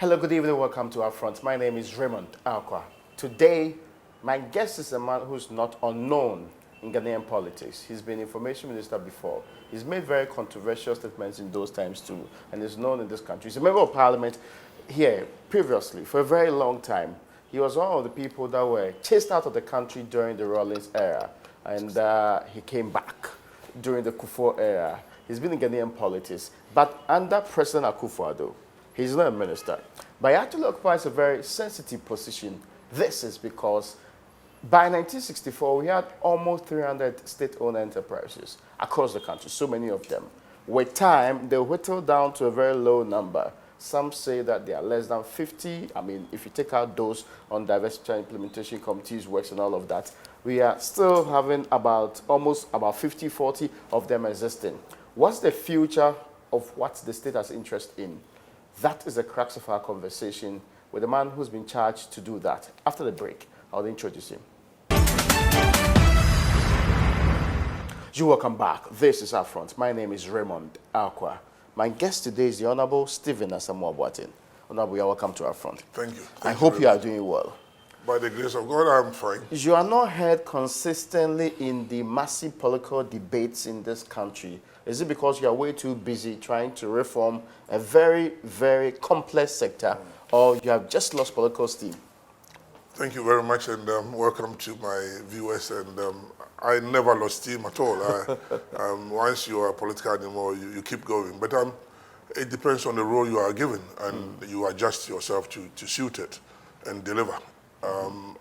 Hello, good evening, welcome to UPfront. My name is Raymond Akwa. Today, my guest is a man who's not unknown in Ghanaian politics. He's been information minister before. He's made very controversial statements in those times too, and is known in this country. He's a member of parliament here previously for a very long time. He was one of the people that were chased out of the country during the Rawlings era, and he came back during the Duffuor era. He's been in Ghanaian politics, but under President Akufo-Addo, he's not a minister, but he actually occupies a very sensitive position. This is because by 1964, we had almost 300 state-owned enterprises across the country, so many of them. With time, they whittled down to a very low number. Some say that they are less than 50. I mean, if you take out those on diversity and implementation committees, works and all of that, we are still having almost about 50, 40 of them existing. What's the future of what the state has interest in? That is the crux of our conversation with the man who's been charged to do that. After the break, I'll introduce him. You're welcome back. This is UPfront. My name is Raymond Akwa. My guest today is the Honorable Stephen Asamoah-Boateng. Honorable, you're welcome to UPfront. Thank you. I hope you are doing well. By the grace of God, I'm fine. You are not heard consistently in the massive political debates in this country. Is it because you are way too busy trying to reform a very, very complex sector, or you have just lost political steam? Thank you very much, and welcome to my viewers. And I never lost steam at all. Once you are political anymore, you keep going. But it depends on the role you are given, and you adjust yourself to suit it and deliver.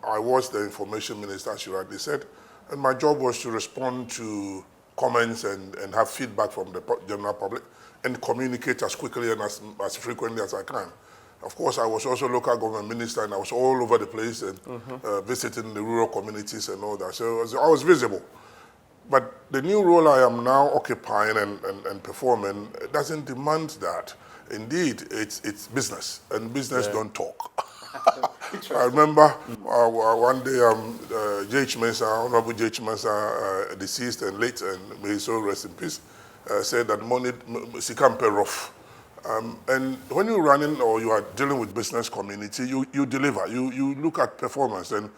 I was the information minister, as you rightly said, and my job was to respond to comments and have feedback from the general public and communicate as quickly and as frequently as I can. Of course, I was also local government minister, and I was all over the place and visiting the rural communities and all that. So I was visible. But the new role I am now occupying and performing doesn't demand that. Indeed, it's business, and business don't talk. I remember one day J.H. Mensah, Honorable J.H. Mensah, deceased and late, and may his soul rest in peace, said that money sikampe rough. And when you're running or you are dealing with business community, you deliver. You look at performance and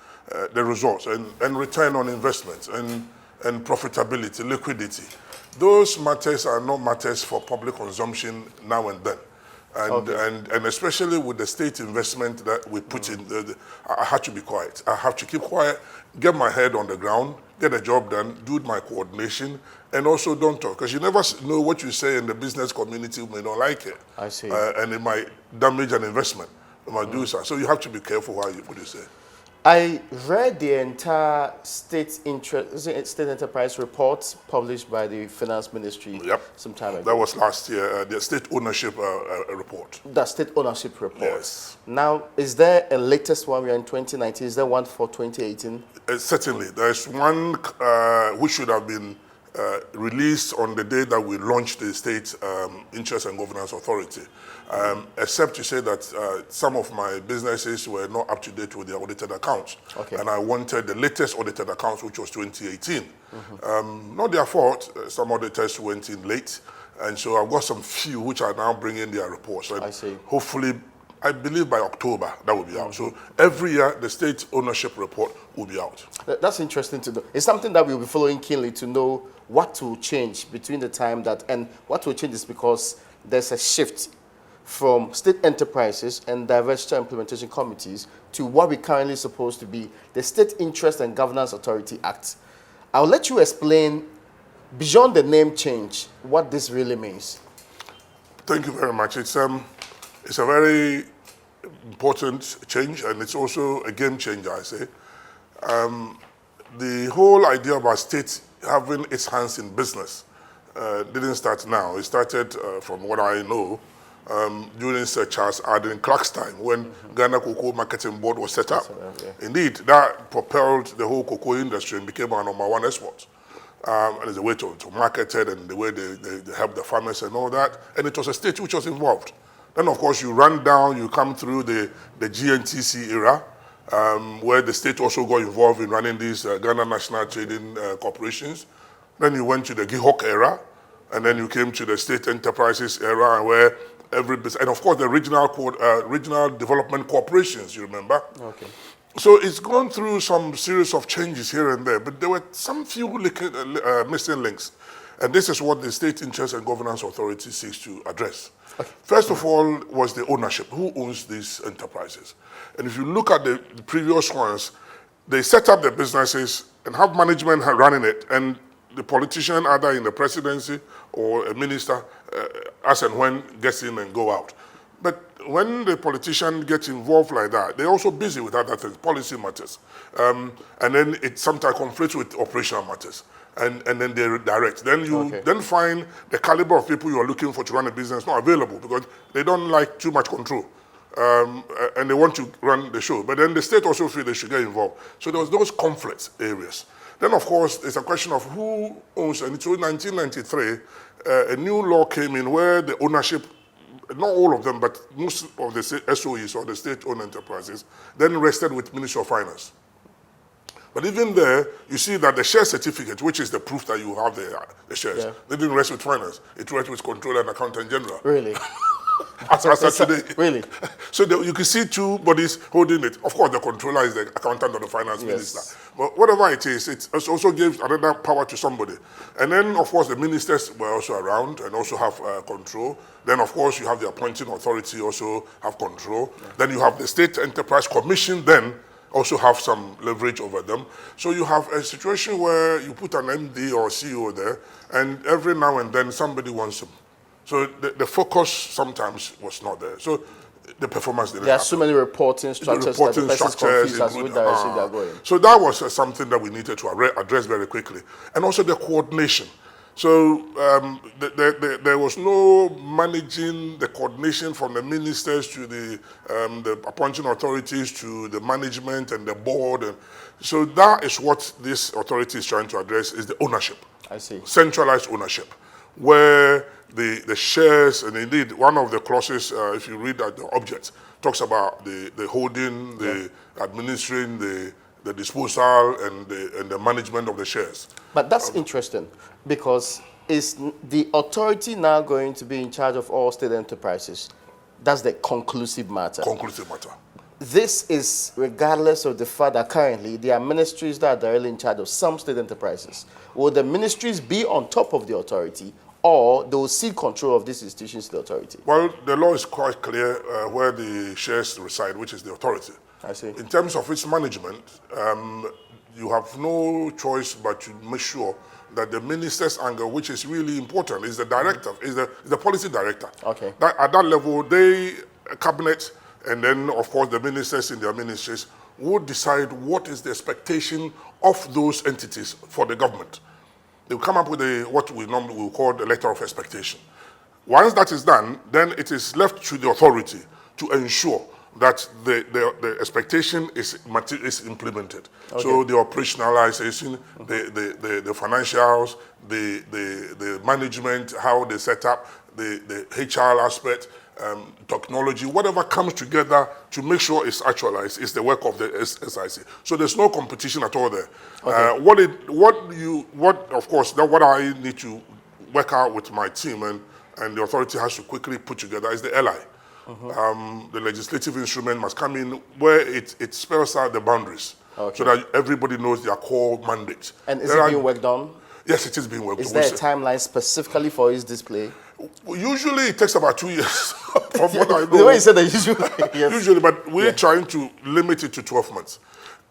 the results and return on investment and profitability, liquidity. Those matters are not matters for public consumption now and then. And especially with the state investment that we put in, I had to be quiet. I have to keep quiet, get my head on the ground, get the job done, do my coordination, and also don't talk. Because you never know what you say in the business community may not like it. I see. And it might damage an investment. It might do so. So you have to be careful what you say. I read the entire state enterprise report published by the Finance Ministry some time ago. That was last year, the state ownership report. The state ownership report. Yes. Now, is there a latest one? We are in 2019. Is there one for 2018? Certainly. There's one which should have been released on the day that we launched the State Interest and Governance Authority, except to say that some of my businesses were not up to date with their audited accounts. Okay. And I wanted the latest audited accounts, which was 2018. Not their fault. Some auditors went in late. And so I've got some few which are now bringing their reports. And I see. Hopefully, I believe by October, that will be out. So every year, the state ownership report will be out. That's interesting to know. It's something that we'll be following keenly to know what will change between the time that, and what will change is because there's a shift from state enterprises and diversity and implementation committees to what we're currently supposed to be the State Interest and Governance Authority Act. I'll let you explain, beyond the name change, what this really means. Thank you very much. It's a very important change, and it's also a game changer, I say. The whole idea about state having its hands in business didn't start now. It started, from what I know, during Sir Charles Arden Clark's time, when Ghana Cocoa Marketing Board was set up. Indeed, that propelled the whole cocoa industry and became our #1 export. And it's a way to market it and the way they help the farmers and all that. And it was a state which was involved. Then, of course, you run down, you come through the GNTC era, where the state also got involved in running these Ghana National Trading Corporations. Then you went to the GIHOC era, and then you came to the state enterprises era, where every business. And of course, the regional development corporations, you remember? Okay. So it's gone through some series of changes here and there, but there were some few missing links. And this is what the State Interest and Governance Authority seeks to address. Okay. First of all was the ownership. Who owns these enterprises? And if you look at the previous ones, they set up their businesses and have management running it, and the politician, either in the presidency or a minister, as and when gets in and go out. But when the politician gets involved like that, they're also busy with other things, policy matters. And then it sometimes conflicts with operational matters. And then they redirect. Then you then find the caliber of people you are looking for to run a business not available because they don't like too much control. And they want to run the show. But then the state also feel they should get involved. So there was those conflict areas. Then, of course, it's a question of who owns. And so in 1993, a new law came in where the ownership, not all of them, but most of the SOEs or the state-owned enterprises, then rested with Ministry of Finance. But even there, you see that the share certificate, which is the proof that you have the shares, they didn't rest with finance. It rested with Controller and Accountant General. Really? As of today. Really? So you can see two bodies holding it. Of course, the controller is the accountant or the finance minister. But whatever it is, it also gives another power to somebody. And then, of course, the ministers were also around and also have control. Then, of course, you have the appointing authority also have control. Then you have the State Enterprise Commission then also have some leverage over them. So you have a situation where you put an MD or CEO there, and every now and then somebody wants them. So the focus sometimes was not there. So the performance didn't happen. There are so many reporting structures that the person's confused as to which direction they are going. So that was something that we needed to address very quickly. And also the coordination. So there was no managing the coordination from the ministers to the appointing authorities to the management and the board. And so that is what this authority is trying to address, is the ownership. I see. Centralized ownership, where the shares, and indeed one of the clauses, if you read the object, talks about the holding, the administering, the disposal, and the management of the shares. But that's interesting, because is the authority now going to be in charge of all state enterprises? That's the conclusive matter. Conclusive matter. This is regardless of the fact that currently there are ministries that are directly in charge of some state enterprises. Will the ministries be on top of the authority, or they will cede control of these institutions to the authority? Well, the law is quite clear where the shares reside, which is the authority. I see. In terms of its management, you have no choice but to make sure that the minister's angle, which is really important, is the director, is the policy director. Okay. At that level, cabinet, and then, of course, the ministers in their ministries would decide what is the expectation of those entities for the government. They'll come up with what we normally will call the letter of expectation. Once that is done, then it is left to the authority to ensure that the expectation is implemented. Okay. So the operationalization, the financials, the management, how they set up, the HR aspect, technology, whatever comes together to make sure it's actualized is the work of the SIC. So there's no competition at all there. Okay. What I need to work out with my team and the authority has to quickly put together is the LI. The legislative instrument must come in where it spells out the boundaries, so that everybody knows their core mandate. And is it being worked on? Yes, it is being worked on. Is there a timeline specifically for its display? Usually it takes about 2 years, from what I know. The way you said that, usually, yes. Usually, but we're trying to limit it to 12 months.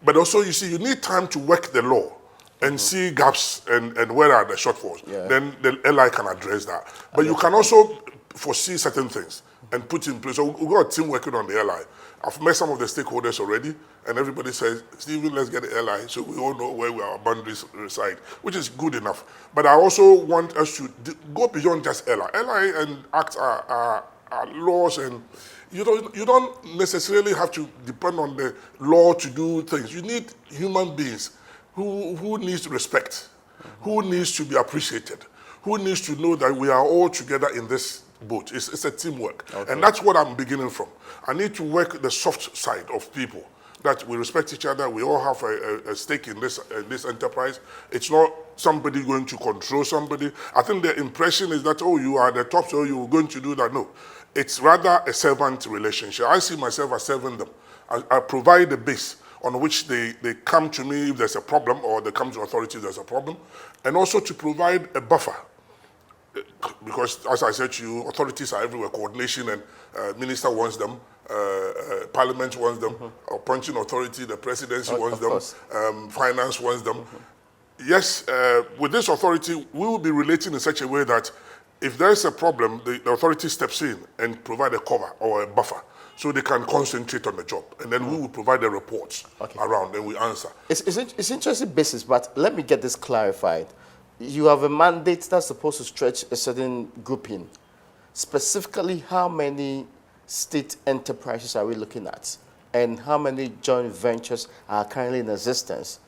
But also, you see, you need time to work the law and see gaps and where are the shortfalls. Yeah. Then the LI can address that. But you can also foresee certain things and put in place. So we've got a team working on the LI. I've met some of the stakeholders already, and everybody says, Stephen, let's get the LI so we all know where our boundaries reside, which is good enough. But I also want us to go beyond just LI. LI and acts are laws, and you don't necessarily have to depend on the law to do things. You need human beings who needs respect, who needs to be appreciated, who needs to know that we are all together in this boat. It's a teamwork. Okay. And that's what I'm beginning from. I need to work the soft side of people, that we respect each other, we all have a stake in this enterprise. It's not somebody going to control somebody. I think the impression is that, oh, you are the top, so you're going to do that. No. It's rather a servant relationship. I see myself as serving them. I provide the base on which they come to me if there's a problem, or they come to authority if there's a problem, and also to provide a buffer. Because, as I said to you, authorities are everywhere. Coordination, and minister wants them, parliament wants them, appointing authority, the presidency wants them, finance wants them. Yes, with this authority, we will be relating in such a way that if there is a problem, the authority steps in and provide a cover or a buffer, so they can concentrate on the job. And then we will provide the reports around, and we answer. It's interesting basis, but let me get this clarified. You have a mandate that's supposed to stretch a certain grouping. Specifically, how many state enterprises are we looking at? And how many joint ventures are currently in existence?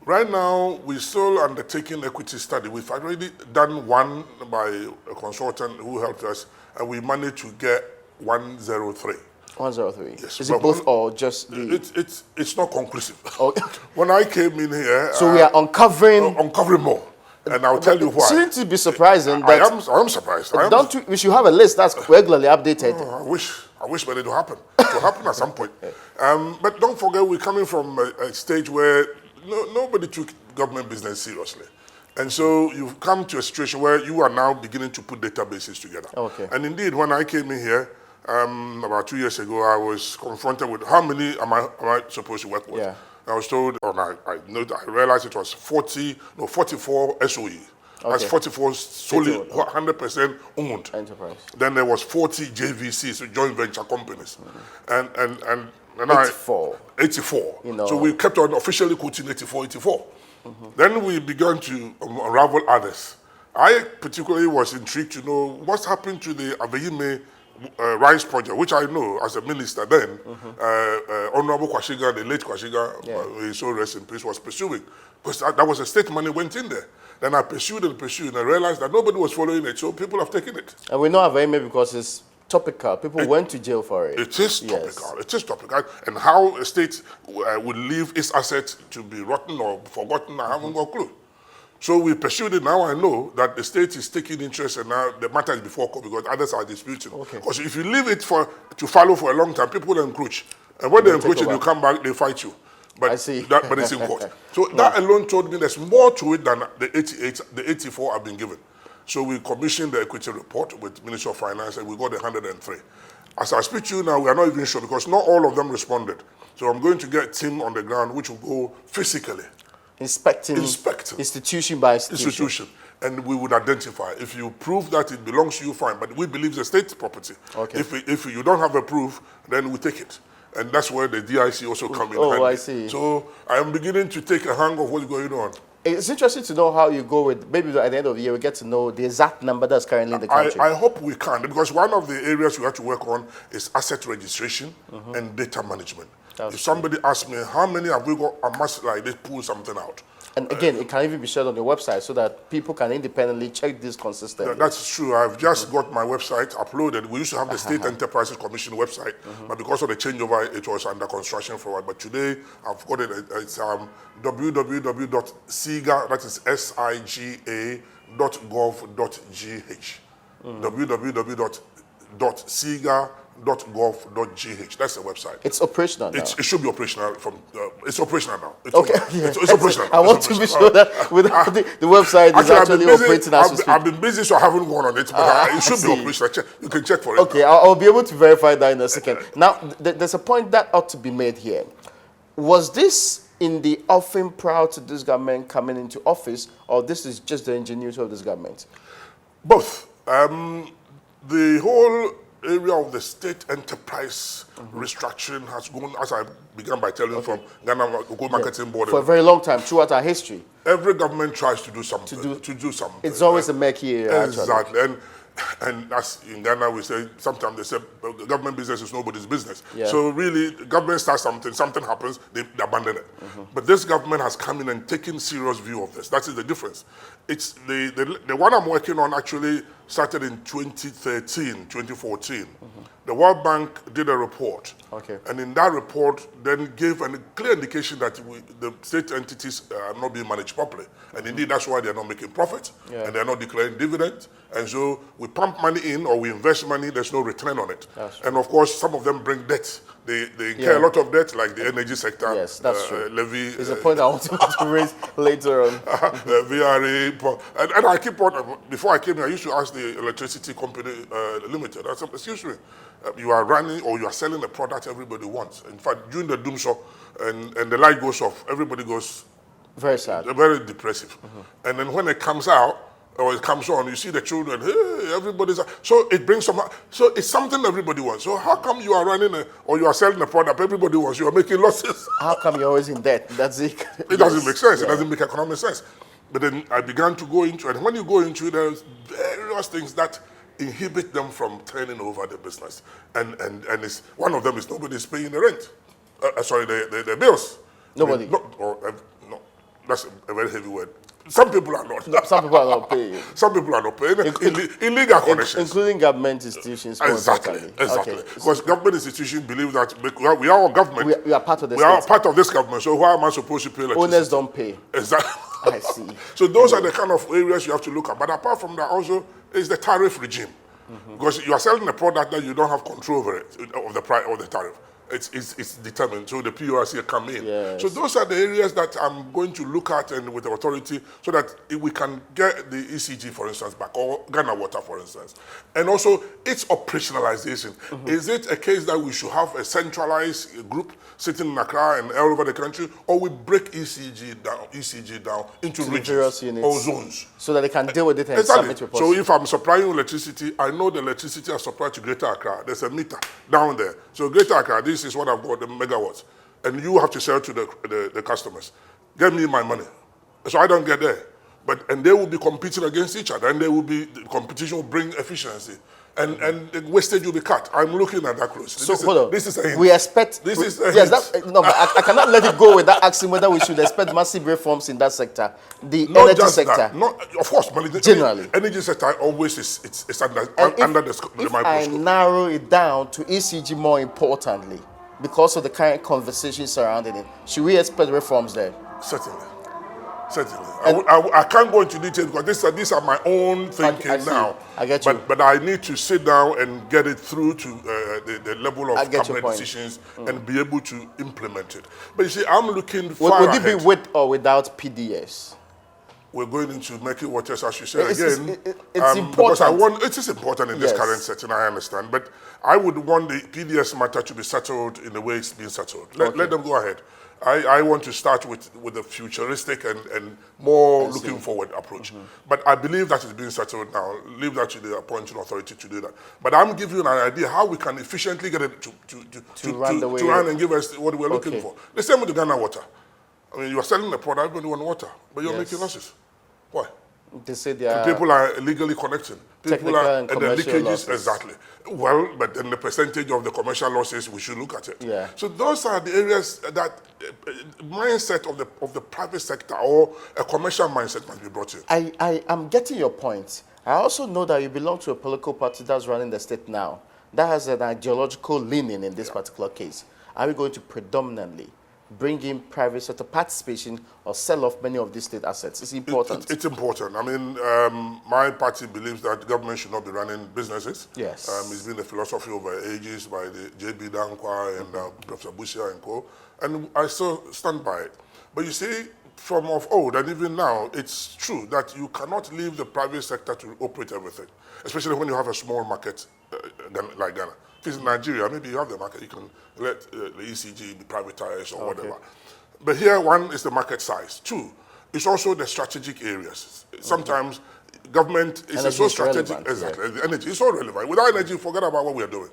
Right now, we're still undertaking equity study. We've already done one by a consultant who helped us, and we managed to get 103. 103. Yes. Is it both or just the... It's not conclusive. Oh. When I came in here... So we are uncovering... Uncovering more. And I'll tell you why. Shouldn't it be surprising that... I am surprised. We should have a list that's regularly updated. I wish for it to happen. It will happen at some point. But don't forget, we're coming from a stage where nobody took government business seriously. And so you've come to a situation where you are now beginning to put databases together. Okay. And indeed, when I came in here, about 2 years ago, I was confronted with how many am I supposed to work with? Yeah. I was told, I realized it was 44 SOE. That's 44 solely 100% owned. Enterprise. Then there was 40 JVCs, so joint venture companies. And 84. 84. You know. So we kept on officially quoting 84. Then we began to unravel others. I particularly was intrigued to know what's happened to the Abeyime rice project, which I know as a minister then, Honorable Kwashiga, the late Kwashiga, his soul rest in peace, was pursuing. Because that was a state money went in there. Then I pursued and I realized that nobody was following it, so people have taken it. And we know Abeyime because it's topical. People went to jail for it. It is topical. It is topical. And how a state would leave its assets to be rotten or forgotten, I haven't got a clue. So we pursued it. Now I know that the state is taking interest, and now the matter is before court because others are disputing. Because if you leave it to follow for a long time, people will encroach. And when they encroach and you come back, they fight you. But I see. But it's in court. So that alone told me there's more to it than the 84 have been given. So we commissioned the equity report with Ministry of Finance, and we got 103. As I speak to you now, we are not even sure because not all of them responded. So I'm going to get a team on the ground which will go physically. Inspecting institution by institution. And we would identify. If you prove that it belongs to you, fine. But we believe it's a state property. Okay. If you don't have a proof, then we take it. And that's where the DIC also come in. Oh, I see. So I am beginning to take a hang of what's going on. It's interesting to know how you go with, maybe at the end of the year, we get to know the exact number that's currently in the country. I hope we can, because one of the areas we have to work on is asset registration and data management. If somebody asks me, how many have we got, I must like this pull something out. And again, it can even be shared on your website so that people can independently check this consistently. That's true. I've just got my website uploaded. We used to have the State Enterprises Commission website, but because of the changeover, it was under construction for a while. But today, I've got it. It's www.siga, that is siga.gov.gh. www.siga.gov.gh. That's the website. It's operational now. It should be operational it's operational now. It's operational. I want to be sure that the website is actually operating as we speak. I've been busy, so I haven't gone on it, but it should be operational. You can check for it. Okay, I'll be able to verify that in a second. Now, there's a point that ought to be made here. Was this in the offing prior to this government coming into office, or this is just the ingenuity of this government? Both. The whole area of the state enterprise restructuring has gone, as I began by telling from Ghana Marketing Board. For a very long time, throughout our history. Every government tries to do something. To do something. It's always a murky area. Exactly. And as in Ghana, we say, sometimes they say, government business is nobody's business. Yeah. So really, the government starts something happens, they abandon it. But this government has come in and taken serious view of this. That is the difference. It's the one I'm working on actually started in 2013, 2014. The World Bank did a report. Okay. And in that report, then gave a clear indication that the state entities are not being managed properly. And indeed, that's why they're not making profit, and they're not declaring dividends. And so we pump money in or we invest money, there's no return on it. And of course, some of them bring debt. They incur a lot of debt, like the energy sector. Yes, that's true. Levy. It's a point I want to raise later on. VRA. And I keep on, before I came here, I used to ask the electricity company limited, I said, excuse me, you are running or you are selling a product everybody wants. In fact, during the doom show and the light goes off, everybody goes very sad, very depressive. And then when it comes out, or it comes on, you see the children, hey, everybody's, so it brings some, so it's something everybody wants. So how come you are running or you are selling a product everybody wants, you are making losses? How come you're always in debt? That's it. It doesn't make sense. It doesn't make economic sense. But then I began to go into it. And when you go into it, there's various things that inhibit them from turning over the business. And it's, one of them is nobody's paying the rent. The bills. Nobody. No, that's a very heavy word. Some people are not. Some people are not paying. Some people are not paying. Illegal connections. Including government institutions. Exactly. Okay. Because government institutions believe that we are a government. We are part of the state. We are part of this government. So why am I supposed to pay electricity? Owners don't pay. Exactly. I see. So those are the kind of areas you have to look at. But apart from that, also is the tariff regime, because you are selling a product that you don't have control over it, of the price of the tariff. It's determined. So the PURC come in. Yes. So those are the areas that I'm going to look at and with the authority, so that we can get the ECG, for instance, back, or Ghana Water, for instance. And also its operationalization. Is it a case that we should have a centralized group sitting in Accra and all over the country, or we break ECG down into regions or zones, so that they can deal with it and exactly. submit reports? So if I'm supplying electricity, I know the electricity I supply to Greater Accra. There's a meter down there. So Greater Accra, this is what I've got, the megawatts. And you have to sell to the customers. Get me my money. So I don't get there. And they will be competing against each other, and the competition will bring efficiency. And the wastage will be cut. I'm looking at that closely. So hold on. This is a hint. We expect. This is a yes, hint. no, but I cannot let it go without asking whether we should expect massive reforms in that sector, the Not energy just sector. That. Of course, Generally, energy sector always is under if my I microscope. narrow it down to ECG more importantly, because of the current conversation surrounding it, should we expect reforms there? Certainly. I can't go into detail because these are my own thinking now. I get you. But I need to sit down and get it through to the level of cabinet decisions and be able to implement it. But you see, I'm looking far ahead. Would it be with or without PDS? We're going into making waters, as you said, it's important. Because it is important in this current setting, I understand. But I would want the PDS matter to be settled in the way it's been settled. Let them go ahead. I want to start with a futuristic and more looking forward approach. But I believe that it's being settled now. Leave that to the appointing authority to do that. But I'm giving you an idea how we can efficiently get it to run and give us what we're looking for. The same with the Ghana Water. I mean, you are selling a product, everybody wants water, but you're making losses. Why? They say they are people are illegally connecting. People are and the leakages losses. exactly. Well, but then the percentage of the commercial losses, we should look at it. Yeah. So those are the areas that mindset of the private sector or a commercial mindset must be brought in. I am getting your point. I also know that you belong to a political party that's running the state now that has an ideological leaning in this particular case. Are we going to predominantly bring in private sector participation or sell off many of these state assets? It's important. It's important. I mean, my party believes that government should not be running businesses. Yes. It's been a philosophy over ages by the J.B. Dankwa and Professor Busia and co. And I still stand by it. But you see, from of old and even now, it's true that you cannot leave the private sector to operate everything, especially when you have a small market like Ghana. If it's Nigeria, maybe you have the market, you can let the ECG be privatized or whatever. But here, one is the market size. Two, it's also the strategic areas. Sometimes government is so strategic. Relevant, exactly. The energy is so relevant. Without energy, forget about what we are doing.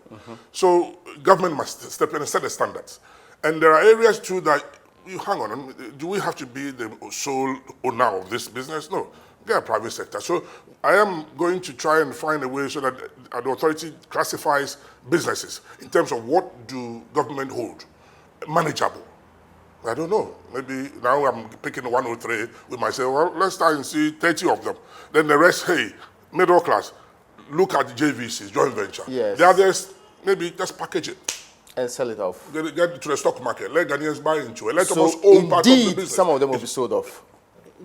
So government must step in and set the standards. And there are areas too that, you hang on, do we have to be the sole owner of this business? No. Get a private sector. So I am going to try and find a way so that the authority classifies businesses in terms of what do government hold manageable. I don't know. Maybe now I'm picking 103. We might say, well, let's start and see 30 of them. Then the rest, hey, middle class. look at the JVCs, joint venture. Yes. The others, maybe just package it. And sell it off. Get it to the stock market. Let Ghanaians buy into it. Let So us own part of the indeed, business. some of them will be sold off.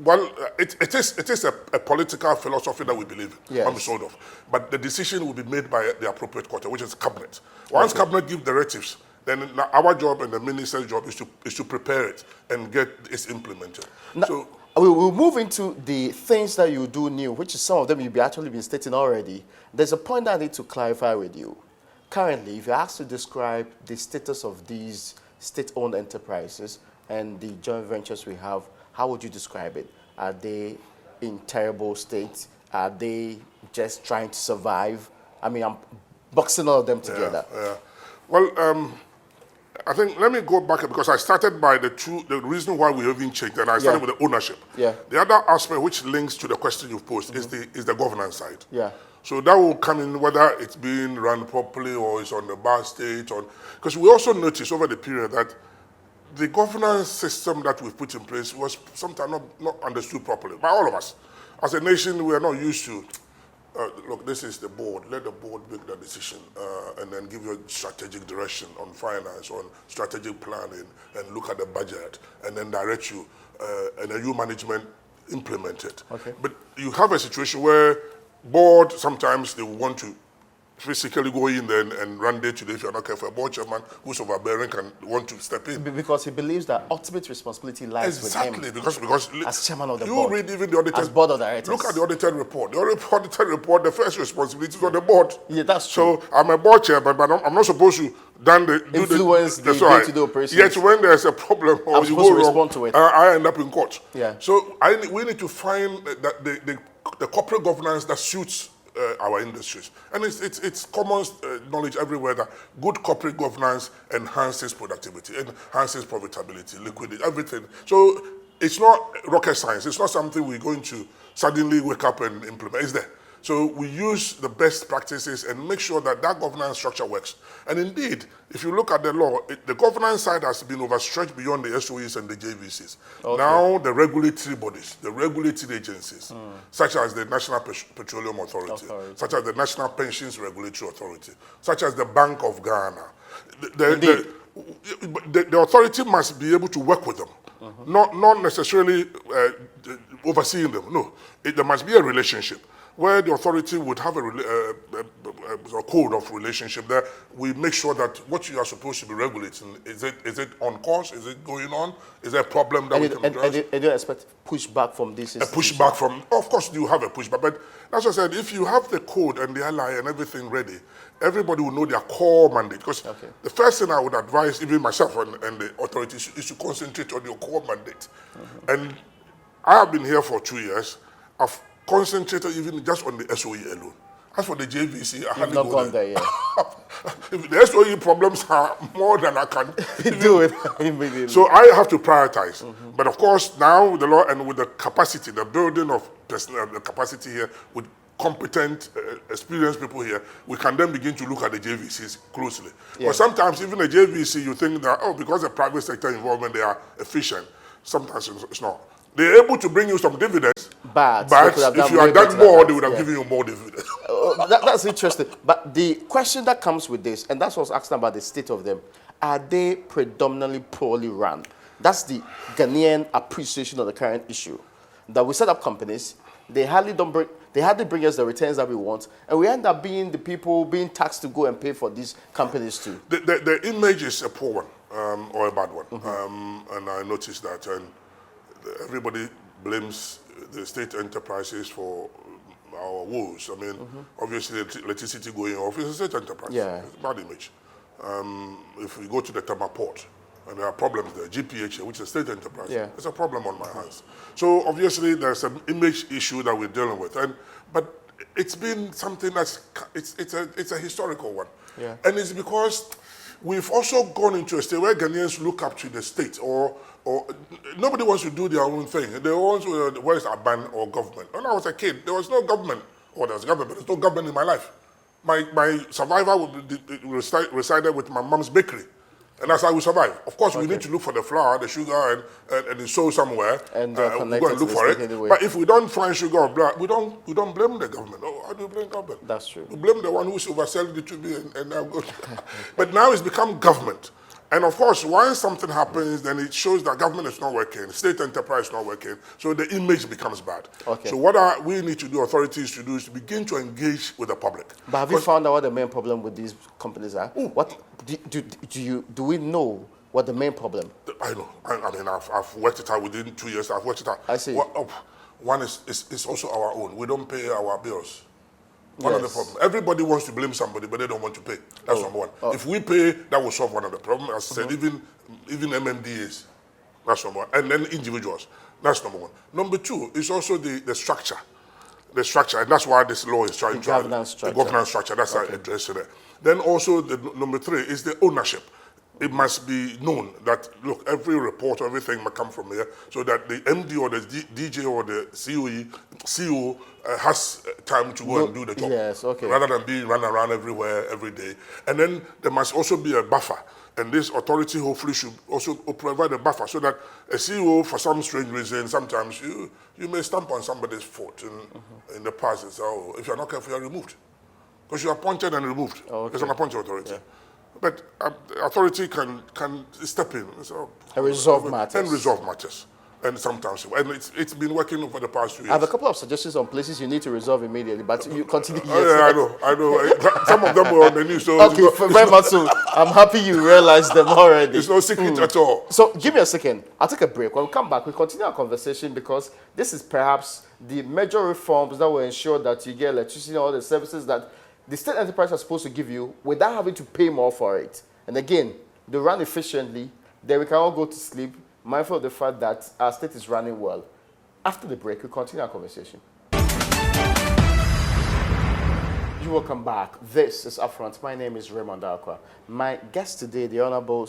Well, it is a political philosophy that we believe in, Yes. not be sold off. But the decision will be made by the appropriate quarter, which is cabinet. Once cabinet give directives, then our job and the minister's job is to prepare it and get it implemented. Now, So we'll move into the things that you do new, which is some of them you've actually been stating already. There's a point that I need to clarify with you. Currently, if you're asked to describe the status of these state-owned enterprises and the joint ventures we have, how would you describe it? Are they in terrible state? Are they just trying to survive? I mean, I'm boxing all of them together. Yeah. Well, I think let me go back because I started by the reason why we even changed, and I started with the ownership. Yeah. The other aspect which links to the question you've posed is the governance side. Yeah. So that will come in whether it's being run properly or it's on the bad state, because we also noticed over the period that the governance system that we've put in place was sometimes not understood properly by all of us. As a nation, we are not used to, look, this is the board. Let the board make the decision and then give you a strategic direction on finance, on strategic planning, and look at the budget, and then direct you, and then you management implement it. Okay. But you have a situation where board, sometimes they want to physically go in there and run day to day if you're not careful. A board chairman who's overbearing can want to step in. Because he believes that ultimate responsibility lies with him. Exactly, because as chairman of the you board, read even the audited as board of directors. Look at the audited report. The audited report, the first responsibility is on the board. Yeah, that's true. So I'm a board chairman, but I'm not supposed to influence the day-to-day operations. Yet when there's a problem or I'm you supposed go to wrong, respond to it. I end up in court. Yeah. So we need to find that the corporate governance that suits our industries. And it's common knowledge everywhere that good corporate governance enhances productivity, enhances profitability, liquidity, everything. So it's not rocket science. It's not something we're going to suddenly wake up and implement. It's there. So we use the best practices and make sure that governance structure works. And indeed, if you look at the law, the governance side has been overstretched beyond the SOEs and the JVCs. Okay. Now the regulatory bodies, the regulatory agencies, such as the National Petroleum Authority, such as the National Pensions Regulatory Authority, such as the Bank of Ghana, the authority must be able to work with them. Not necessarily overseeing them. No, there must be a relationship where the authority would have a code of relationship that we make sure that what you are supposed to be regulating, is it on course? Is it going on? Is there a problem that we can address? And you expect pushback from this institution? A pushback from, of course you have a pushback, but as I said, if you have the code and the ally and everything ready, everybody will know their core mandate. Because the first thing I would advise, even myself and the authorities, is to concentrate on your core mandate. And I have been here for 2 years. I've concentrated even just on the SOE alone. As for the JVC, I haven't gone there yet. If the SOE problems are more than I can do it immediately. So I have to prioritize. But of course, now with the law and with the capacity, the building of personnel, the capacity here, with competent, experienced people here, we can then begin to look at the JVCs closely. But sometimes even the JVC, you think that, because the private sector involvement, they are efficient. Sometimes it's not. They're able to bring you some dividends, but if you had done more, they would have given you more dividends. That's interesting. But the question that comes with this, and that's what I was asking about the state of them, are they predominantly poorly run? That's the Ghanaian appreciation of the current issue. That we set up companies, they hardly bring us the returns that we want, and we end up being the people being taxed to go and pay for these companies too. The image is a poor one or a bad one, and I noticed that. And everybody blames the state enterprises for our woes. I mean, obviously, electricity going off is a state enterprise. Yeah. It's a bad image. If we go to the Tama port, and there are problems there, GPH, which is a state enterprise, it's a problem on my hands. So obviously, there's an image issue that we're dealing with. But it's been something it's a historical one. Yeah. And it's because we've also gone into a state where Ghanaians look up to the state, or nobody wants to do their own thing. They want to, where is Aban or government? When I was a kid, there was no government. Or there was government, but there's no government in my life. My survival resided with my mom's bakery. And that's how we survive. Of course, we need to look for the flour, the sugar, and the soul somewhere. And we go and look for it. Anyway. But if we don't find sugar or blood, we don't blame the government. Oh, how do you blame government? That's true. We blame the one who's overselling it to me and now go. But now it's become government. And of course, once something happens, then it shows that government is not working, state enterprise is not working, so the image becomes bad. Okay. So what we need to do, authorities to do, is to begin to engage with the public. But have you found out what the main problem with these companies are? What do we know what the main problem? I know. I mean, I've worked it out within 2 years. I've worked it out. I see. One is also our own. We don't pay our bills. One of the problems. Everybody wants to blame somebody, but they don't want to pay. That's number one. If we pay, that will solve one of the problems. As I said, even MMDAs, that's number one. And then individuals, that's number one. Number two is also the structure. The structure, and that's why this law is trying to... The governance structure, that's how I address it. Then also, number three is the ownership. It must be known that, look, every report, everything must come from here, so that the MD or the DJ or the CEO has time to go and do the job. Yes, okay. Rather than being run around everywhere, every day. And then there must also be a buffer. And this authority hopefully should also provide a buffer so that a CEO, for some strange reason, sometimes you may stamp on somebody's foot in the past and say, oh, if you're not careful, you're removed. Because you're appointed and removed. Oh, okay. It's an appointed authority. Yeah. But the authority can step in and resolve matters. And resolve matters. And sometimes, and it's been working over the past 2 years. I have a couple of suggestions on places you need to resolve immediately, but you continue. Yeah, I know. Some of them were on the news. So okay, very much so. I'm happy you realized them already. It's no secret at all. So give me a second. I'll take a break. When we come back, we continue our conversation because this is perhaps the major reforms that will ensure that you get electricity and all the services that the state enterprise are supposed to give you without having to pay more for it. And again, they run efficiently. Then we can all go to sleep, mindful of the fact that our state is running well. After the break, we'll continue our conversation. You're welcome back. This is UPfront. My name is Raymond Alqua. My guest today, the Honorable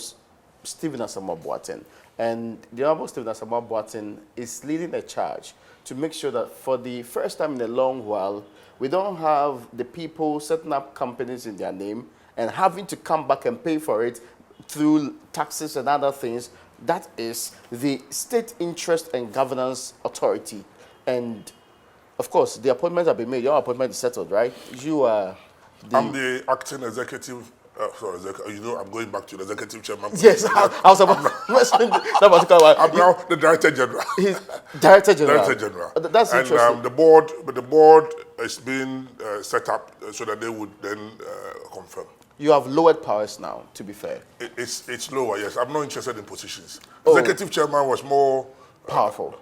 Stephen Asamoah Boateng. And the Honorable Stephen Asamoah Boateng is leading a charge to make sure that for the first time in a long while, we don't have the people setting up companies in their name and having to come back and pay for it through taxes and other things. That is the State Interest and Governance Authority. And, of course, the appointments have been made. Your appointment is settled, right? You are I'm the acting executive. I'm going back to the executive chairman. Yes, I was about I'm now the director general. He's director general. Director general. That's interesting. And the board is being set up so that they would then confirm. You have lowered powers now, to be fair. It's lower, yes. I'm not interested in positions. Executive chairman was more powerful.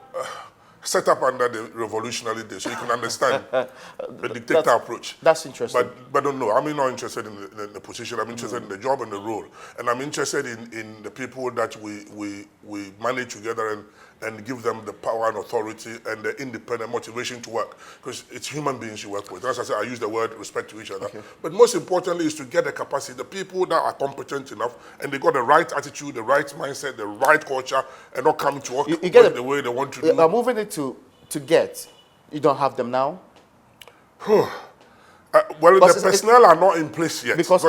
Set up under the revolutionary days, so you can understand the dictator approach. That's interesting. But don't know. I'm not interested in the position. I'm interested in the job and the role, and I'm interested in the people that we manage together and give them the power and authority and the independent motivation to work, because it's human beings you work with. As I said, I use the word respect to each other. Okay. But most importantly is to get the capacity, the people that are competent enough and they got the right attitude, the right mindset, the right culture, and not coming to work the way they want to do. I'm moving it to get. You don't have them now? Well, the personnel are not in place yet. Because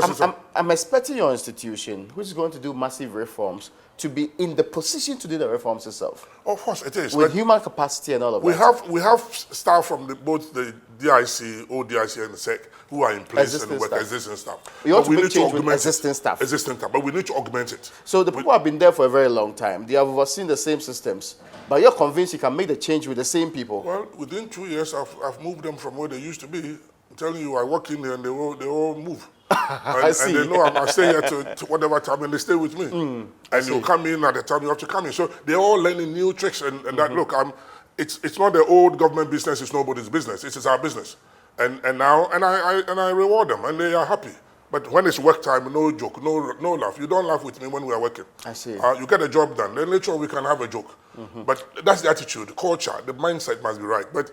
I'm expecting your institution, which is going to do massive reforms, to be in the position to do the reforms itself. Of course, it is. With human capacity and all of that. We have staff from both the DIC, ODIC, and the SEC who are in place and work existing staff. We want to make change with existing staff. Existing staff, but we need to augment it. So the people have been there for a very long time. They have overseen the same systems. But you're convinced you can make the change with the same people? Well, within 2 years, I've moved them from where they used to be. I'm telling you, I work in there and they all move. I see. And they know I stay here to whatever time, and they stay with me. And you come in at the time you have to come in. So they're all learning new tricks. And that, look, it's not the old government business, it's nobody's business. It is our business. And I reward them, and they are happy. But when it's work time, no joke, no laugh. You don't laugh with me when we are working. I see. You get a job done, then later on we can have a joke. But that's the attitude, the culture, the mindset must be right. But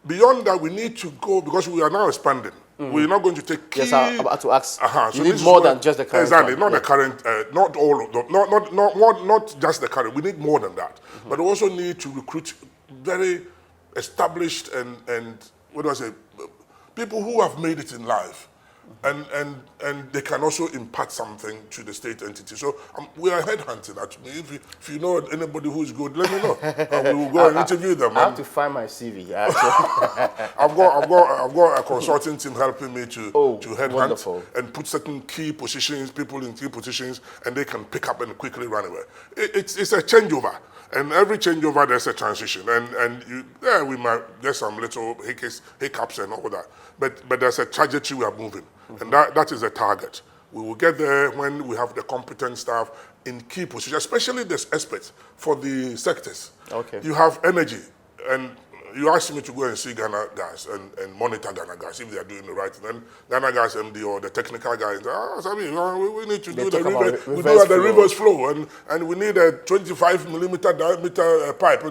beyond that, we need to go, because we are now expanding. We're not going to take key... Yes, I'm about to ask. So you need more than just the current. Exactly, not the current, not all of them, not just the current. We need more than that. But we also need to recruit very established and what do I say, people who have made it in life. and they can also impart something to the state entity. So we are headhunting actually. If you know anybody who's good, let me know. We will go and interview them. I have to find my CV. I've got a consulting team helping me to headhunt and put certain key positions, people in key positions, and they can pick up and quickly run away. It's a changeover. And every changeover, there's a transition. And we might get some little hiccups and all that. But there's a trajectory we are moving. And that is the target. We will get there when we have the competent staff in key positions, especially the experts for the sectors. Okay. You have energy. And you asked me to go and see Ghana Gas and monitor Ghana Gas if they are doing the right thing. Then Ghana Gas MD or the technical guys, we need to do the reverse flow, and we need a 25 millimeter diameter pipe.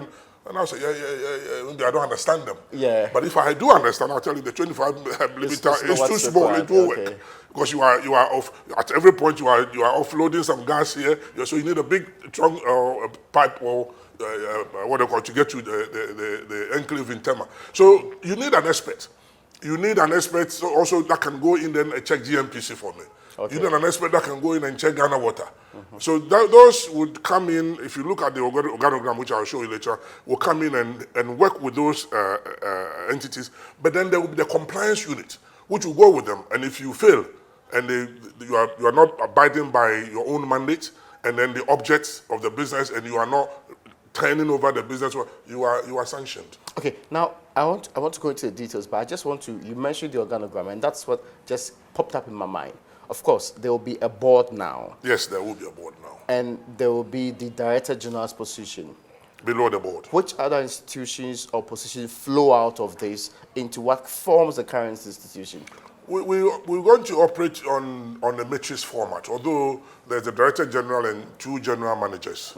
And I say, I don't understand them. Yeah. But if I do understand, I'll tell you the 25 millimeter is too small. It won't work because you are off at every point. You are offloading some gas here, so you need a big trunk pipe or what they call to get to the enclave in Tema. So you need an expert. You need an expert also that can go in and check GMPC for me. Okay. You need an expert that can go in and check Ghana water. So those would come in, if you look at the organogram, which I'll show you later, will come in and work with those entities. But then there will be the compliance unit, which will go with them. And if you fail, and you are not abiding by your own mandate, and then the objects of the business, and you are not turning over the business, you are sanctioned. Okay, now I want to go into the details, but I just want to, you mentioned the organogram, and that's what just popped up in my mind. Of course, there will be a board now. Yes, there will be a board now. And there will be the Director General's position. Below the board. Which other institutions or positions flow out of this into what forms the current institution? We're going to operate on a matrix format, although there's a Director General and 2 General Managers,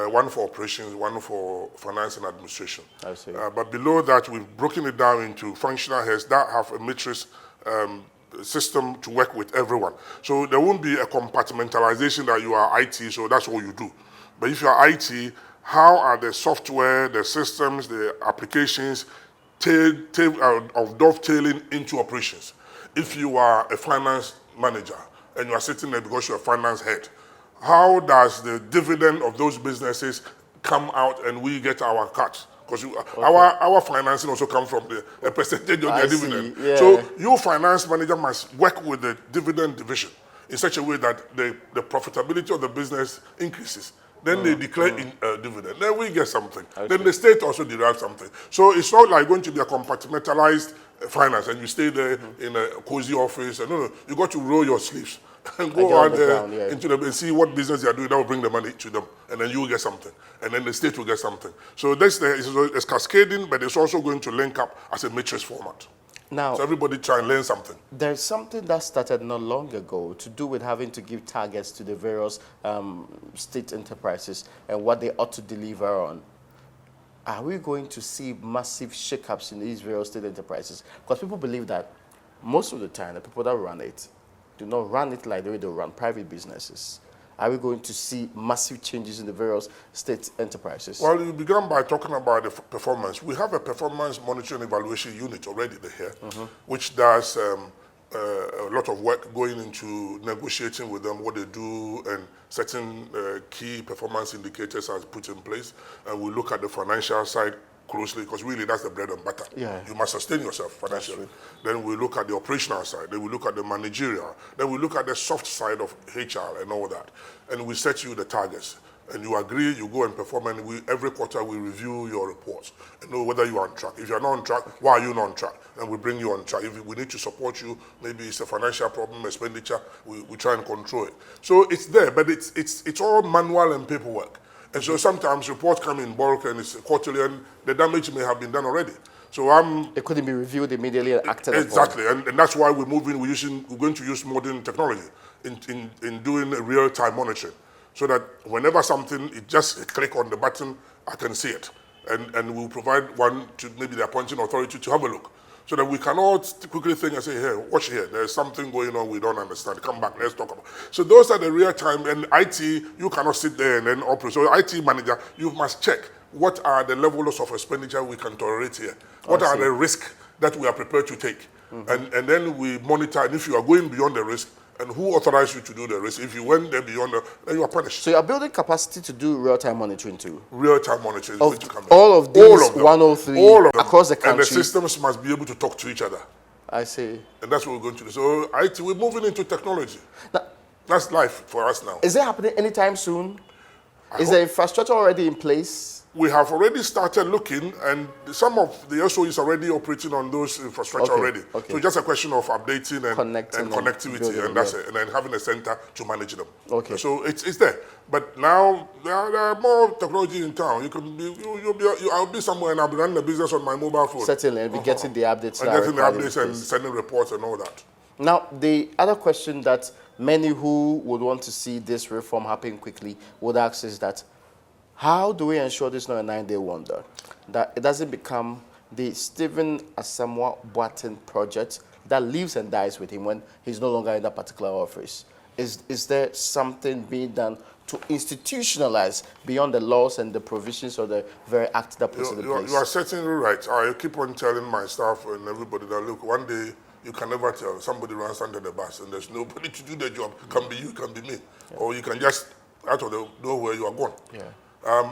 one for operations, one for finance and administration. I see. But below that, we've broken it down into functional heads that have a matrix system to work with everyone. So there won't be a compartmentalization that you are IT, so that's all you do. But if you are IT, how are the software, the systems, the applications of dovetailing into operations? If you are a finance manager and you are sitting there because you're a finance head, how does the dividend of those businesses come out and we get our cut? Because our financing also comes from a percentage of the dividend. Yeah. So your finance manager must work with the dividend division in such a way that the profitability of the business increases. Then they declare dividend. Then we get something. Then the state also derives something. So it's not like going to be a compartmentalized finance and you stay there in a cozy office. No, you got to roll your sleeves and go out there into them and see what business they are doing. That will bring the money to them, and then you will get something, and then the state will get something. So it's cascading, but it's also going to link up as a matrix format. Now, so everybody try and learn something. There's something that started not long ago to do with having to give targets to the various state enterprises and what they ought to deliver on. Are we going to see massive shakeups in these various state enterprises? Because people believe that most of the time, the people that run it do not run it like the way they run private businesses. Are we going to see massive changes in the various state enterprises? Well, you began by talking about the performance. We have a performance monitoring evaluation unit already here, which does a lot of work going into negotiating with them what they do, and certain key performance indicators are put in place. And we look at the financial side closely, because really that's the bread and butter. Yeah. You must sustain yourself financially. Then we look at the operational side, then we look at the managerial, then we look at the soft side of HR and all that. And we set you the targets. And you agree, you go and perform, and every quarter we review your reports and know whether you are on track. If you're not on track, why are you not on track? And we bring you on track. If we need to support you, maybe it's a financial problem, expenditure, we try and control it. So it's there, but it's all manual and paperwork. And so sometimes reports come in bulk and it's quarterly, and the damage may have been done already. So it couldn't be reviewed immediately and acted upon. Exactly, and that's why we're moving. We're going to use modern technology in doing real-time monitoring, so that whenever something, it just click on the button, I can see it, and we'll provide one to maybe the appointing authority to have a look, so that we cannot quickly think and say, here, watch here, there's something going on we don't understand. Come back, let's talk about it. So those are the real time, and IT, you cannot sit there and then operate. So IT manager, you must check what are the levels of expenditure we can tolerate here. What are the risks that we are prepared to take? And then we monitor, and if you are going beyond the risk, and who authorized you to do the risk? If you went there beyond then you are punished. So you are building capacity to do real-time monitoring too? Real-time monitoring is going to come in. All of these 103 across the country? And the systems must be able to talk to each other. I see. And that's what we're going to do. So IT, we're moving into technology. Now, that's life for us now. Is it happening anytime soon? Is the infrastructure already in place? We have already started looking, and some of the SOEs already operating on those infrastructure already. So it's just a question of updating and connectivity, and that's it. And then having a center to manage them. So it's there. But now there are more technology in town. You can be, I'll be somewhere and I'll be running a business on my mobile phone. Certainly, and be getting the updates. And getting the updates and sending reports and all that. Now, the other question that many who would want to see this reform happen quickly would ask is that, how do we ensure this is not a 9-day wonder? That it doesn't become the Stephen Asamoah Boateng project that lives and dies with him when he's no longer in that particular office? Is there something being done to institutionalize beyond the laws and the provisions of the very act that puts it in place? You are certainly right. I keep on telling my staff and everybody that, look, one day you can never tell. Somebody runs under the bus and there's nobody to do the job. Can be you, can be me. Or you can just, out of the nowhere, you are gone.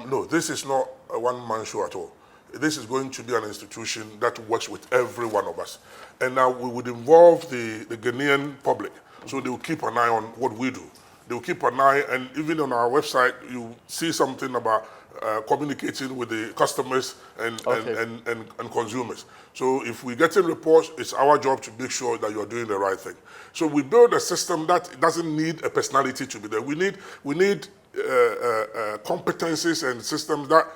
No, this is not a one-man show at all. This is going to be an institution that works with every one of us. And now we would involve the Ghanaian public, so they will keep an eye on what we do. They will keep an eye, and even on our website, you see something about communicating with the customers and consumers. So if we get in reports, it's our job to make sure that you are doing the right thing. So we build a system that doesn't need a personality to be there. We need competencies and systems that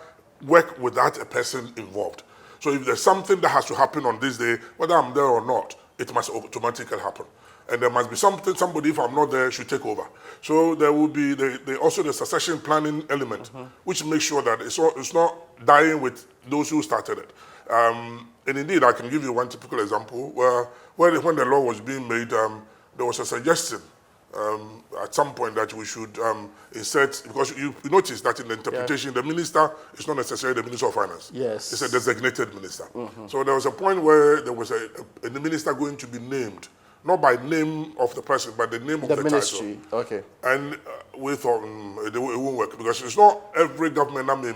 work without a person involved. So if there's something that has to happen on this day, whether I'm there or not, it must automatically happen. And there must be somebody, if I'm not there, should take over. So there will be also the succession planning element, which makes sure that it's not dying with those who started it. And indeed, I can give you one typical example where when the law was being made, there was a suggestion at some point that we should insert, because you notice that in the interpretation, the minister is not necessarily the Minister of Finance. Yes. It's a designated minister. So there was a point where there was a minister going to be named, not by name of the person, but the name of the ministry. Title. And we thought it won't work, because it's not every government that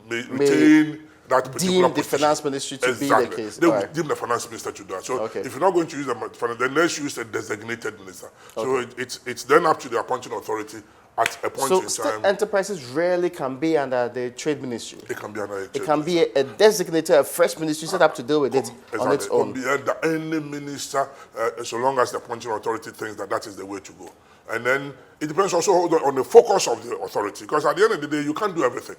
may retain that particular deem the finance ministry to be the case. They will deem the finance minister to do that. So if you're not going to use the finance, then let's use a designated minister. So it's then up to the appointing authority at a point in time. So enterprises rarely can be under the trade ministry. It can be under a trade It can be a designated, a fresh ministry set up to deal with it on its own. It can be under any minister, so long as the appointing authority thinks that that is the way to go. And then it depends also on the focus of the authority, because at the end of the day, you can't do everything.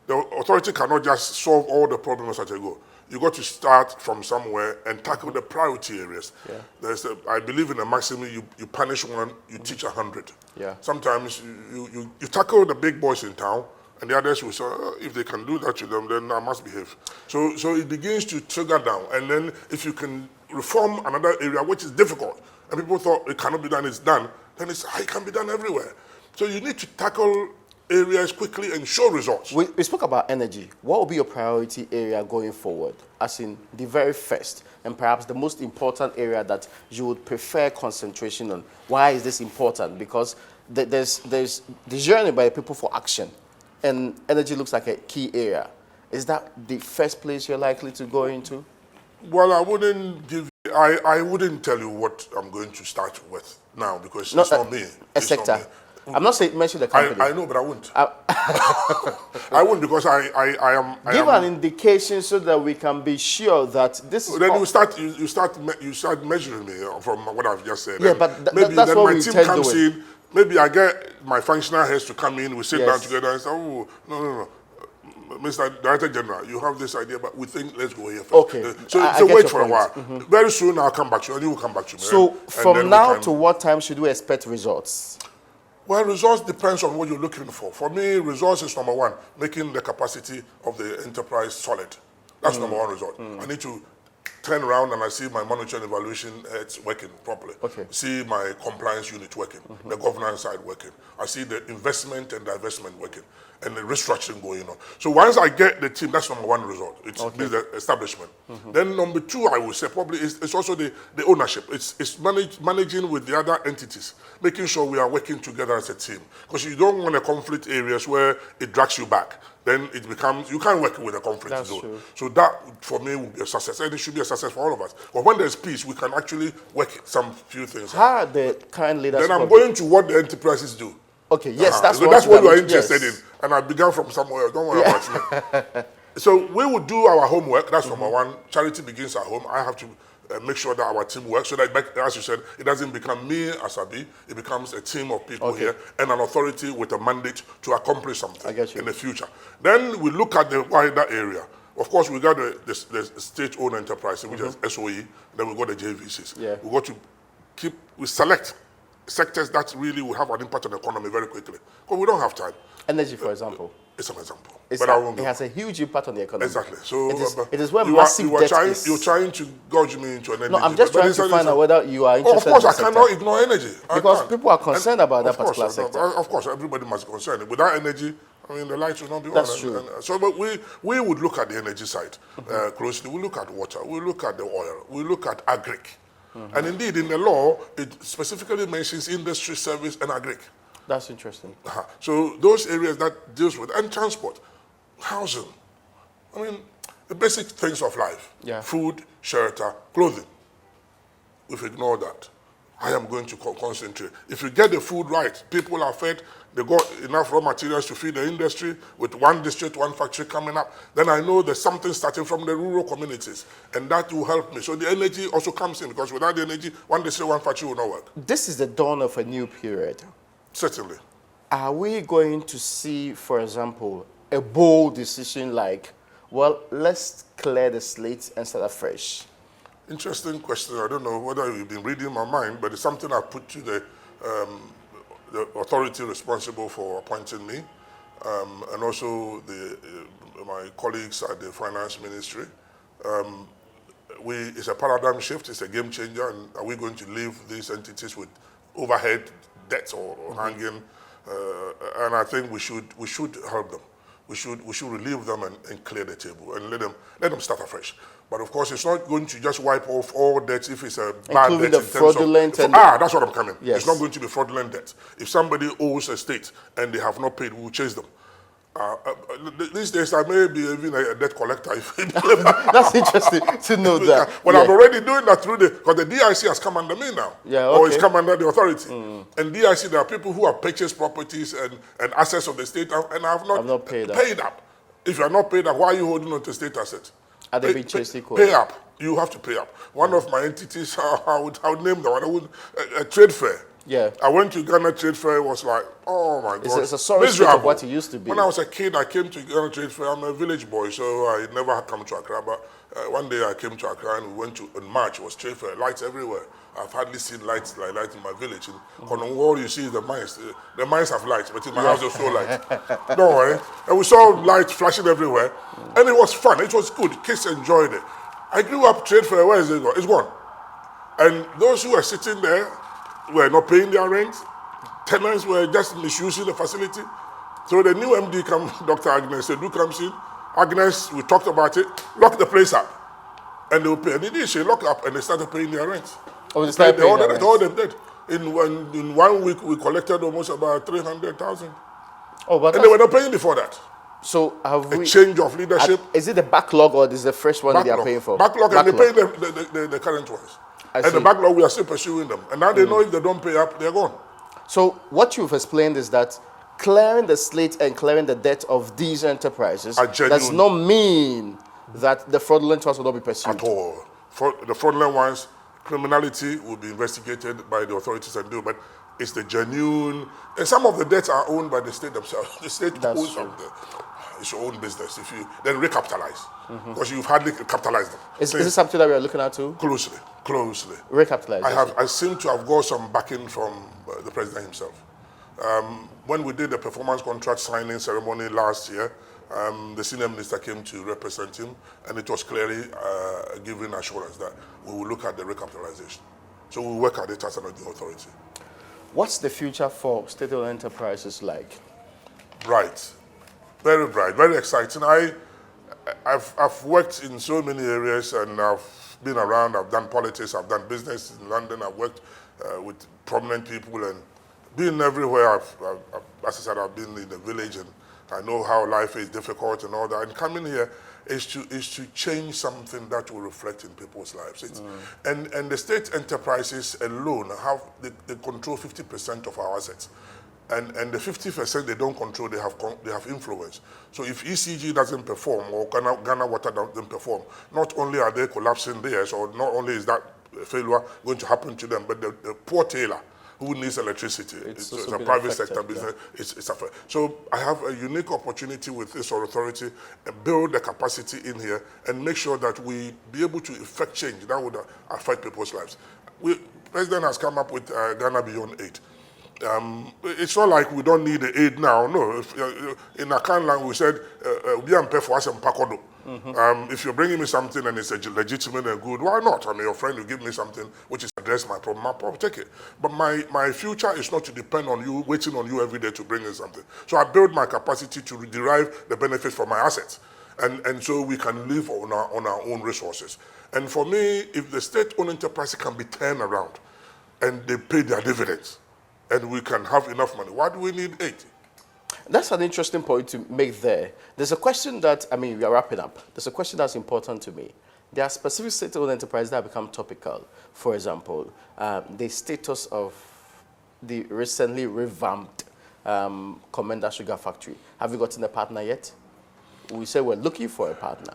The authority cannot just solve all the problems as they go. You got to start from somewhere and tackle the priority areas. I believe in a maximum, you punish one, you teach 100. Sometimes you tackle the big boys in town, and the others will say, if they can do that to them, then I must behave. So it begins to trigger down. And then if you can reform another area, which is difficult, and people thought it cannot be done, it's done, then it can be done everywhere. So you need to tackle areas quickly and show results. We spoke about energy. What will be your priority area going forward, as in the very first and perhaps the most important area that you would prefer concentration on? Why is this important? Because there's the journey by people for action, and energy looks like a key area. Is that the first place you're likely to go into? Well, I wouldn't tell you what I'm going to start with now, because it's not me. A sector. I'm not saying mention the company. I know, but I won't. I won't, because I am. Give an indication so that we can be sure that this is. Then you start measuring me from what I've just said. Yeah, but maybe that's then what my we team tend comes to in. Maybe I get my functional heads to come in. We sit down together and say, "Oh, no. Mr. Director General, you have this idea, but we think let's go here first." Okay. So wait for a while. Very soon I'll come back to you, and you will come back to me. So from now to what time should we expect results? Well, results depends on what you're looking for. For me, results is number one, making the capacity of the enterprise solid. That's number one result. I need to turn around and I see my monitoring evaluation it's working properly. Okay. See my compliance unit working, the governance side working. I see the investment and divestment working, and the restructuring going on. So once I get the team, that's number one result. It's the establishment. Then number two, I would say probably it's also the ownership. It's managing with the other entities, making sure we are working together as a team. Because you don't want to conflict areas where it drags you back. Then it becomes, you can't work with a conflict That's zone. true. So that, for me, will be a success. And it should be a success for all of us. But when there's peace, we can actually work some few things out. How are the current leaders? Then I'm going to what the enterprises do. Okay, yes, that's so what, that's what you are interested yes. in. And I began from somewhere else. Don't worry about me. So we will do our homework. That's number one. Charity begins at home. I have to make sure that our team works so that, as you said, it doesn't become me, Asabi. It becomes a team of people here and an authority with a mandate to accomplish something in the future. Then we look at the wider area. Of course, we got the state-owned enterprise, which is SOE. Then we got the JVCs. Yeah. We got to select sectors that really will have an impact on the economy very quickly. But we don't have time. Energy, for example. It's an example. It has a huge impact on the economy. Exactly. So it is where massive debt is. You're trying to gouge me into an energy. No, I'm just trying to find out whether you are interested of course, in I cannot ignore energy. Because people are concerned about that particular sector. Of course, everybody must be concerned. Without energy, I mean, the lights will not be on. That's true. So, but we would look at the energy side closely. We look at water. We look at the oil. We look at agric. And indeed, in the law, it specifically mentions industry, service, and agric. That's interesting. So those areas that deals with, and transport, housing, I mean, the basic things of life, food, shelter, clothing. If we ignore that, I am going to concentrate. If you get the food right, people are fed, they got enough raw materials to feed the industry with one district, one factory coming up, then I know there's something starting from the rural communities, and that will help me. So the energy also comes in, because without the energy, one district, one factory will not work. This is the dawn of a new period. Certainly. Are we going to see, for example, a bold decision like, well, let's clear the slate and start afresh? Interesting question. I don't know whether you've been reading my mind, but it's something I put to the authority responsible for appointing me, and also my colleagues at the finance ministry. It's a paradigm shift. It's a game changer. And are we going to leave these entities with overhead debts or hanging? And I think we should help them. We should relieve them and clear the table and let them start afresh. But of course, it's not going to just wipe off all debts if it's a bad debt. Including the fraudulent that's what I'm coming. Yes. It's not going to be fraudulent debt. If somebody owes a state and they have not paid, we will chase them. These days, I may be even a debt collector. That's interesting to know that. But I'm already doing that because the DIC has come under me now. Or it's come under the authority. And DIC, there are people who have purchased properties and assets of the state and have not paid up. If you are not paid up, why are you holding on to state assets? Are they being chased equally? Pay up. You have to pay up. One of my entities, I would name that one, a trade fair. Yeah. I went to Ghana Trade Fair, it was like, oh my God. It's a sorry state of what it used to be. When I was a kid, I came to Ghana Trade Fair. I'm a village boy, so I never had come to Accra. But one day I came to Accra and we went in March, it was Trade Fair, lights everywhere. I've hardly seen lights like that in my village. In Konongo, you see the mines. The mines have lights, but in my house there's no light. Don't worry. And we saw lights flashing everywhere. And it was fun. It was good. Kids enjoyed it. I grew up Trade Fair. Where is it gone? It's gone. And those who were sitting there were not paying their rent. Tenants were just misusing the facility. So the new MD Dr. Agnes said, "Do comes in. Agnes, we talked about it. Lock the place up." And they will pay. And they did. She locked up and they started paying their rent. Oh, they started paying their rent? All them did. In 1 week, we collected almost about 300,000. Oh, and they were not paying before that. So have we... A change of leadership. Is it the backlog or is the fresh one they are paying for? Backlog, and they pay the current ones. And the backlog, we are still pursuing them. And now they know if they don't pay up, they're gone. So what you've explained is that clearing the slate and clearing the debt of these enterprises does not mean that the fraudulent ones will not be pursued. At all. For the fraudulent ones, criminality will be investigated by the authorities and do, but it's the genuine, and some of the debts are owned by the state themselves. The state owns them. It's your own business. If you then recapitalize, because you've hardly capitalized them. Is this something that we are looking at too? Closely. Recapitalization. I seem to have got some backing from the president himself. When we did the performance contract signing ceremony last year, the senior minister came to represent him, and it was clearly given assurance that we will look at the recapitalization. So we'll work at it as an authority. What's the future for state-owned enterprises like? Bright, very exciting. I've worked in so many areas, and I've been around. I've done politics, I've done business in London. I've worked with prominent people, and been everywhere. As I said, I've been in the village, and I know how life is difficult and all that. And coming here is to change something that will reflect in people's lives. And the state enterprises alone they control 50% of our assets. And the 50% they don't control, they have influence. So if ECG doesn't perform, or Ghana Water doesn't perform, not only are they collapsing theirs, or not only is that failure going to happen to them, but the poor tailor who needs electricity, it's a private sector business, it's a, so I have a unique opportunity with this authority and build the capacity in here and make sure that we be able to effect change that would affect people's lives. President has come up with Ghana Beyond Aid. It's not like we don't need the aid now. No, in Akan land we said, if you're bringing me something and it's legitimate and good, why not? I mean, your friend will give me something which is address my problem, I'll probably take it. But my future is not to depend on you, waiting on you every day to bring in something. So I build my capacity to derive the benefits from my assets. And so we can live on our own resources. And for me, if the state-owned enterprise can be turned around and they pay their dividends, and we can have enough money, why do we need aid? That's an interesting point to make there. There's a question that, I mean, we are wrapping up. There's a question that's important to me. There are specific state-owned enterprises that have become topical. For example, the status of the recently revamped Kwabena Sugar Factory. Have you gotten a partner yet? We say we're looking for a partner.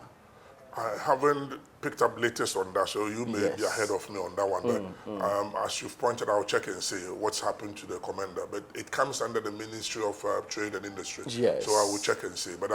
I haven't picked up latest on that, so you may be ahead of me on that one. But as you've pointed, I'll check and see what's happened to the commander. But it comes under the Ministry of Trade and Industry. Yes. So I will check and see. But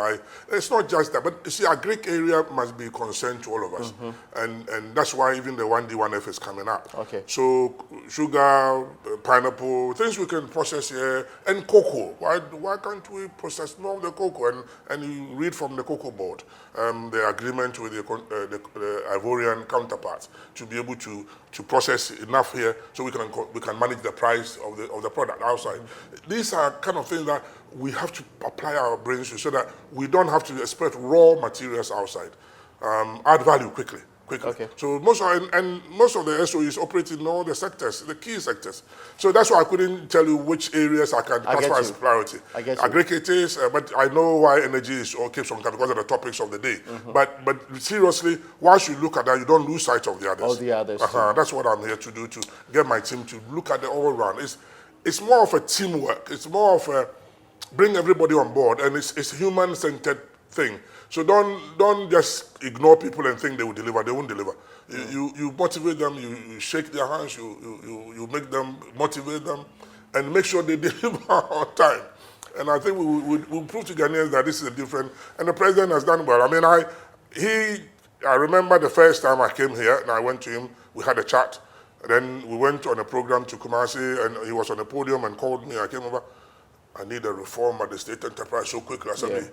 it's not just that. But you see, our Greek area must be concerned to all of us. And that's why even the 1D, 1F is coming up. Okay. So sugar, pineapple, things we can process here, and cocoa. Why can't we process more of the cocoa? And you read from the cocoa board, the agreement with the Ivorian counterparts to be able to process enough here so we can manage the price of the product outside. These are kind of things that we have to apply our brains to so that we don't have to expect raw materials outside. Add value quickly. Okay. So most of the SOEs operate in all the sectors, the key sectors. So that's why I couldn't tell you which areas I can classify as priority. I get you. Aggregates, but I know why energy is all keeps on because of the topics of the day. But seriously, once you look at that, you don't lose sight of the others. All the others. That's what I'm here to do, to get my team to look at the all round. It's more of a teamwork. It's more of a bring everybody on board, and it's a human-centered thing. So don't just ignore people and think they will deliver. They won't deliver. You motivate them. You shake their hands. You make them motivate them, and make sure they deliver on time. And I think we'll prove to Ghanaians that this is a different. And the president has done well. I mean, I remember the first time I came here, and I went to him. We had a chat. And then we went on a program to Kumasi, and he was on the podium and called me. I came over. I need a reform at the state enterprise so quickly. I said,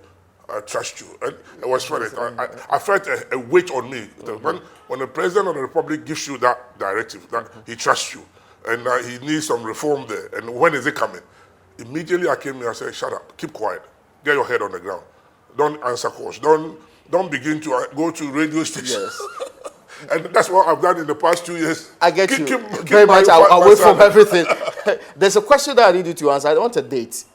I trust you. And it was funny. I felt a weight on me. When the president of the republic gives you that directive, that he trusts you, and he needs some reform there, and when is it coming? Immediately I came here, I said, shut up, keep quiet, get your head on the ground. Don't answer calls. Don't begin to go to radio stations. Yes. And that's what I've done in the past 2 years. I get you. Very much away from everything. There's a question that I need you to answer. I want a date.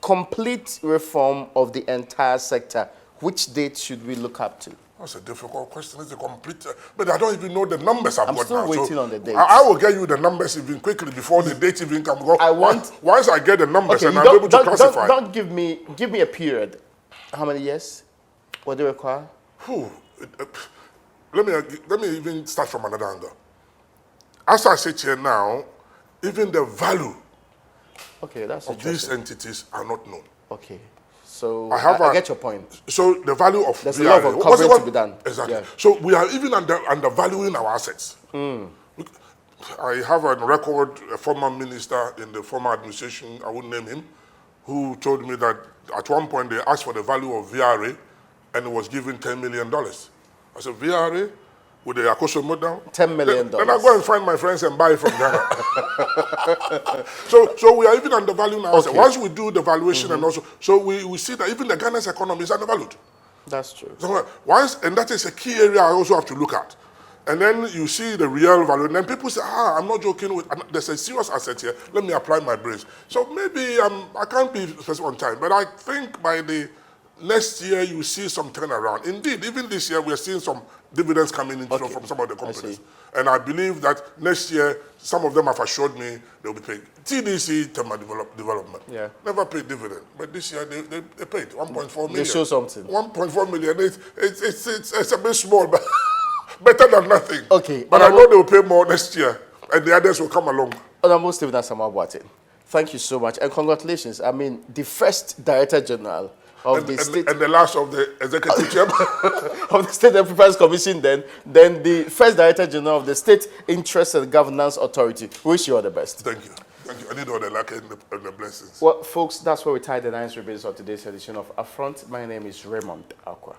Complete reform of the entire sector. Which date should we look up to? That's a difficult question. It's a complete, but I don't even know the numbers I've got now. I'm still waiting on the dates. I will get you the numbers even quickly before the date even comes. Once I get the numbers and I'm able to classify. Don't give me a period. How many years? What do you require? Let me even start from another angle. As I sit here now, even the value of these entities are not known. Okay. So I get your point. So the value of there's a lot of coverage to be done. Exactly. Yeah. So we are even undervaluing our assets. I have on record a former minister in the former administration, I won't name him, who told me that at one point they asked for the value of VRA and it was given $10 million. I said, VRA? With the Akoso model? $10 million. Then I go and find my friends and buy it from Ghana. so we are even undervaluing ourselves. Okay. Once we do the valuation and also, so we see that even the Ghana's economy is undervalued. That's true. So and that is a key area I also have to look at. And then you see the real value. And then people say, I'm not joking with, there's a serious asset here. Let me apply my brains. So maybe I can't be specific on time, but I think by the next year you see some turnaround. Indeed, even this year we are seeing some dividends coming in from some of the companies. And I believe that next year, some of them have assured me they'll be paid. TDC, Tema Development, never paid dividend. But this year they paid 1.4 million. They show something. 1.4 million. It's a bit small, but better than nothing. Okay. But I know they will pay more next year, and the others will come along. Honorable Stephen Asamoah-Boateng, thank you so much, and congratulations. I mean, the first Director General of the state, and the last of the executive chairman of the State Enterprise Commission, then the first Director General of the State Interest and Governance Authority. Wish you all the best. Thank you. Thank you. I need all the luck and the blessings. Well, folks, that's where we tie the lines for business of today's edition of UPfront. My name is Raymond Akwa.